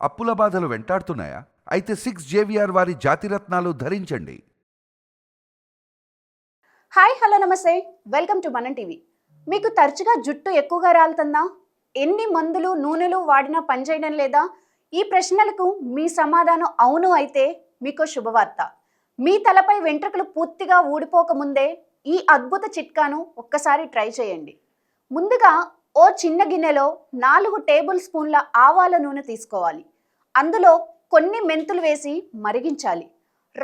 అప్పుల బాధలు వెంటాడుతున్నాయా? అయితే 6 JVR వారి జాతిరత్నాలు ధరించండి. హాయ్ హలో నమస్తే, వెల్కమ్ టు మనం టీవీ. మీకు తరచుగా జుట్టు ఎక్కువగా రాలుతుందా? ఎన్ని మందులు నూనెలు వాడినా పనిచేయడం లేదా? ఈ ప్రశ్నలకు మీ సమాధానం అవును అయితే మీకు శుభవార్త. మీ తలపై వెంట్రుకలు పూర్తిగా ఊడిపోకముందే ఈ అద్భుత చిట్కాను ఒక్కసారి ట్రై చేయండి. ముందుగా ఓ చిన్న గిన్నెలో 4 టేబుల్ స్పూన్ల ఆవాల నూనె తీసుకోవాలి. అందులో కొన్ని మెంతులు వేసి మరిగించాలి.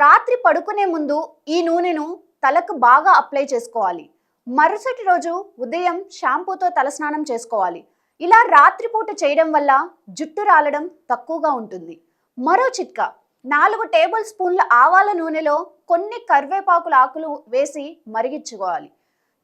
రాత్రి పడుకునే ముందు ఈ నూనెను తలకు బాగా అప్లై చేసుకోవాలి. మరుసటి రోజు ఉదయం షాంపూతో తలస్నానం చేసుకోవాలి. ఇలా రాత్రిపూట చేయడం వల్ల జుట్టు రాలడం తక్కువగా ఉంటుంది. మరో చిట్కా, 4 టేబుల్ స్పూన్ల ఆవాల నూనెలో కొన్ని కరివేపాకుల ఆకులు వేసి మరిగించుకోవాలి.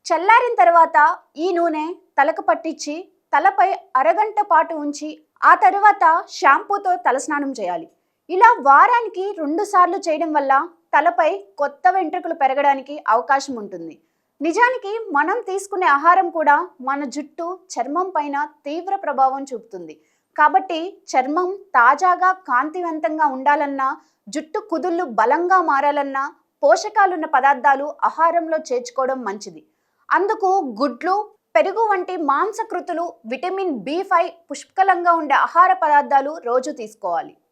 చల్లారిన తర్వాత ఈ నూనె తలకు పట్టించి తలపై అరగంట పాటు ఉంచి ఆ తర్వాత షాంపూతో తలస్నానం చేయాలి. ఇలా వారానికి 2 సార్లు చేయడం వల్ల తలపై కొత్త వెంట్రుకలు పెరగడానికి అవకాశం ఉంటుంది. నిజానికి మనం తీసుకునే ఆహారం కూడా మన జుట్టు, చర్మం పైన తీవ్ర ప్రభావం చూపుతుంది. కాబట్టి చర్మం తాజాగా కాంతివంతంగా ఉండాలన్నా, జుట్టు కుదుళ్ళు బలంగా మారాలన్నా పోషకాలున్న పదార్థాలు ఆహారంలో చేర్చుకోవడం మంచిది. అందుకు గుడ్లు, పెరుగు వంటి మాంసకృతులు, విటమిన్ B5 పుష్కలంగా ఉండే ఆహార పదార్థాలు రోజు తీసుకోవాలి.